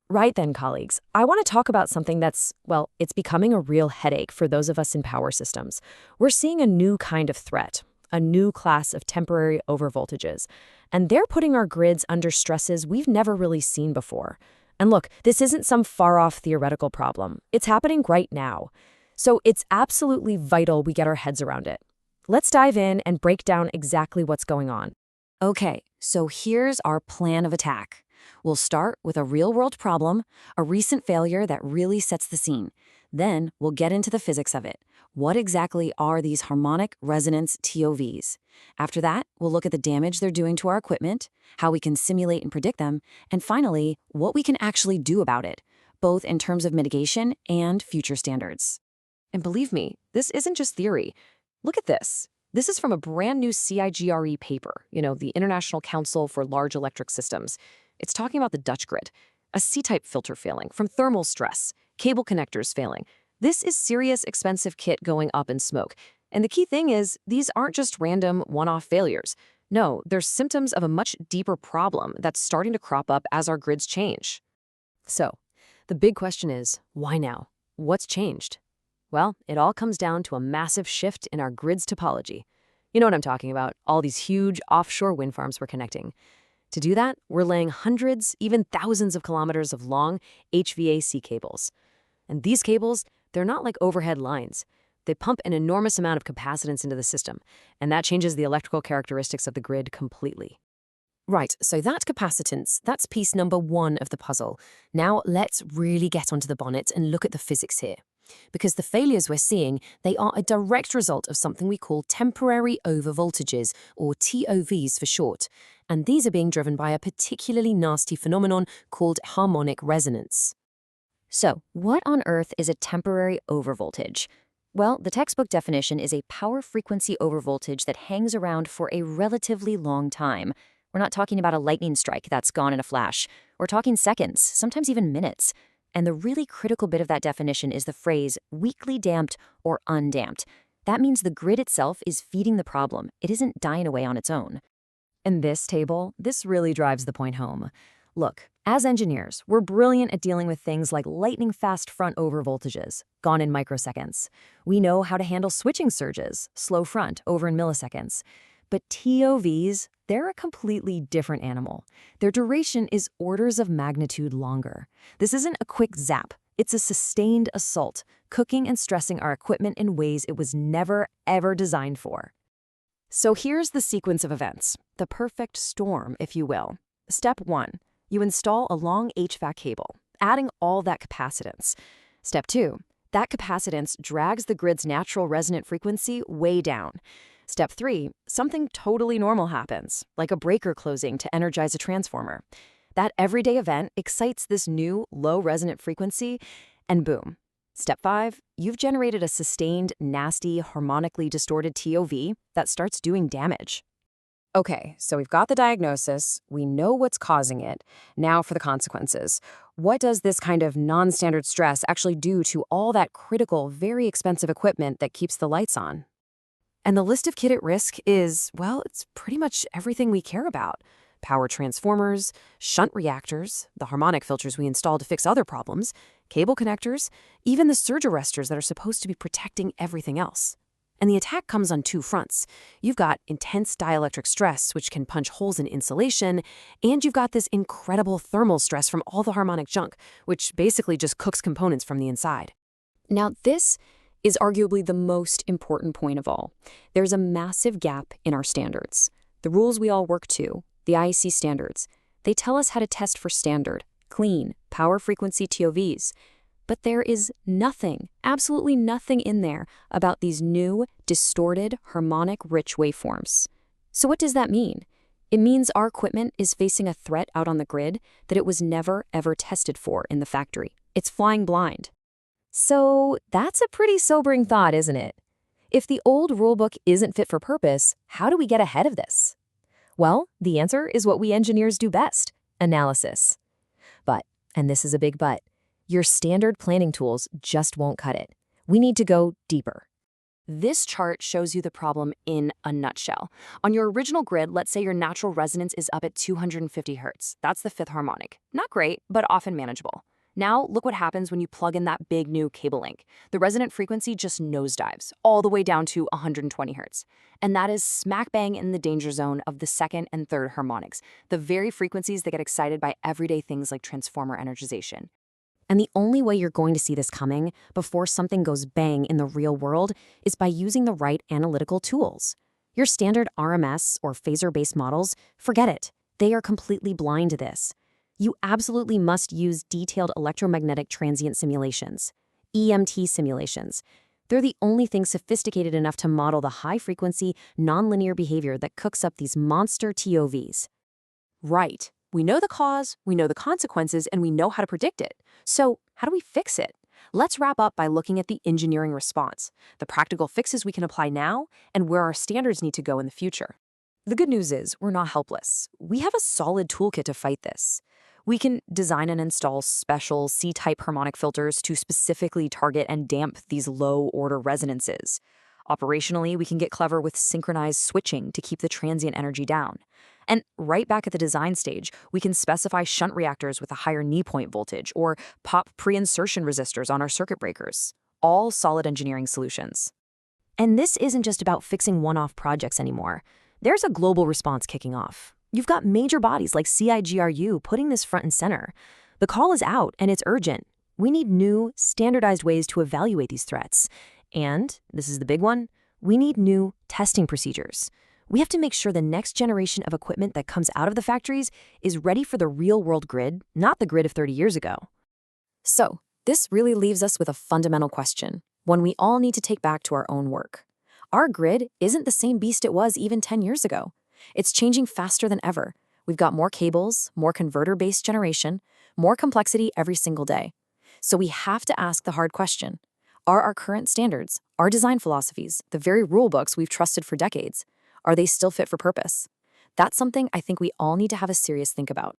Right then, colleagues, I want to talk about something that's, well, it's becoming a real headache for those of us in power systems. We're seeing a new kind of threat, a new class of temporary overvoltages, and they're putting our grids under stresses we've never really seen before. And look, this isn't some far-off theoretical problem. It's happening right now. So it's absolutely vital we get our heads around it. Let's dive in and break down exactly what's going on. Okay, so here's our plan of attack. We'll start with a real-world problem, a recent failure that really sets the scene. Then we'll get into the physics of it. What exactly are these harmonic resonance TOVs? After that, we'll look at the damage they're doing to our equipment, how we can simulate and predict them, and finally, what we can actually do about it, both in terms of mitigation and future standards. And believe me, this isn't just theory. Look at this. This is from a brand new CIGRE paper, the International Council for Large Electric Systems. It's talking about the Dutch grid, a C-type filter failing from thermal stress, cable connectors failing. This is serious, expensive kit going up in smoke. And the key thing is, these aren't just random one-off failures. No, they're symptoms of a much deeper problem that's starting to crop up as our grids change. So, the big question is, why now? What's changed? Well, it all comes down to a massive shift in our grid's topology. You know what I'm talking about, all these huge offshore wind farms we're connecting. To do that, we're laying hundreds, even thousands of kilometers of long HVAC cables. And these cables, they're not like overhead lines. They pump an enormous amount of capacitance into the system, and that changes the electrical characteristics of the grid completely. Right, so that capacitance, that's piece number one of the puzzle. Now let's really get onto the bonnet and look at the physics here. Because the failures we're seeing, they are a direct result of something we call temporary overvoltages, or TOVs for short. And these are being driven by a particularly nasty phenomenon called harmonic resonance. So, what on earth is a temporary overvoltage? Well, the textbook definition is a power frequency overvoltage that hangs around for a relatively long time. We're not talking about a lightning strike that's gone in a flash. We're talking seconds, sometimes even minutes. And the really critical bit of that definition is the phrase weakly damped or undamped. That means the grid itself is feeding the problem. It isn't dying away on its own. In this table, this really drives the point home. Look, as engineers, we're brilliant at dealing with things like lightning-fast front overvoltages, gone in microseconds. We know how to handle switching surges, slow front, over in milliseconds. But TOVs, they're a completely different animal. Their duration is orders of magnitude longer. This isn't a quick zap. It's a sustained assault, cooking and stressing our equipment in ways it was never, ever designed for. So here's the sequence of events, the perfect storm, if you will. Step 1. You install a long HVAC cable, adding all that capacitance. Step 2. That capacitance drags the grid's natural resonant frequency way down. Step 3. Something totally normal happens, like a breaker closing to energize a transformer. That everyday event excites this new, low resonant frequency, and boom. Step 5. You've generated a sustained, nasty, harmonically distorted TOV that starts doing damage. Okay, so we've got the diagnosis, we know what's causing it. Now for the consequences. What does this kind of non-standard stress actually do to all that critical, very expensive equipment that keeps the lights on? And the list of kit at risk is, well, it's pretty much everything we care about. Power transformers, shunt reactors, the harmonic filters we install to fix other problems, cable connectors, even the surge arresters that are supposed to be protecting everything else. And the attack comes on two fronts. You've got intense dielectric stress, which can punch holes in insulation, and you've got this incredible thermal stress from all the harmonic junk, which basically just cooks components from the inside. Now, this is arguably the most important point of all. There's a massive gap in our standards. The rules we all work to, the IEC standards, they tell us how to test for standard, clean, power frequency TOVs. But there is nothing, absolutely nothing in there about these new, distorted, harmonic-rich waveforms. So what does that mean? It means our equipment is facing a threat out on the grid that it was never, ever tested for in the factory. It's flying blind. So that's a pretty sobering thought, isn't it? If the old rulebook isn't fit for purpose, how do we get ahead of this? Well, the answer is what we engineers do best, analysis. But, and this is a big but, your standard planning tools just won't cut it. We need to go deeper. This chart shows you the problem in a nutshell. On your original grid, let's say your natural resonance is up at 250 hertz. That's the fifth harmonic. Not great, but often manageable. Now, look what happens when you plug in that big new cable link. The resonant frequency just nosedives, all the way down to 120 hertz. And that is smack bang in the danger zone of the second and third harmonics, the very frequencies that get excited by everyday things like transformer energization. And the only way you're going to see this coming before something goes bang in the real world is by using the right analytical tools. Your standard RMS or phasor-based models, forget it. They are completely blind to this. You absolutely must use detailed electromagnetic transient simulations, EMT simulations. They're the only thing sophisticated enough to model the high-frequency, nonlinear behavior that cooks up these monster TOVs. Right. We know the cause, we know the consequences, and we know how to predict it. So, how do we fix it? Let's wrap up by looking at the engineering response, the practical fixes we can apply now, and where our standards need to go in the future. The good news is, we're not helpless. We have a solid toolkit to fight this. We can design and install special C-type harmonic filters to specifically target and damp these low-order resonances. Operationally, we can get clever with synchronized switching to keep the transient energy down. And right back at the design stage, we can specify shunt reactors with a higher knee point voltage or pop pre-insertion resistors on our circuit breakers. All solid engineering solutions. And this isn't just about fixing one-off projects anymore. There's a global response kicking off. You've got major bodies like CIGRU putting this front and center. The call is out, and it's urgent. We need new, standardized ways to evaluate these threats. And, this is the big one, we need new testing procedures. We have to make sure the next generation of equipment that comes out of the factories is ready for the real-world grid, not the grid of 30 years ago. So, this really leaves us with a fundamental question, one we all need to take back to our own work. Our grid isn't the same beast it was even 10 years ago. It's changing faster than ever. We've got more cables, more converter-based generation, more complexity every single day. So we have to ask the hard question. Are our current standards, our design philosophies, the very rule books we've trusted for decades, are they still fit for purpose? That's something I think we all need to have a serious think about.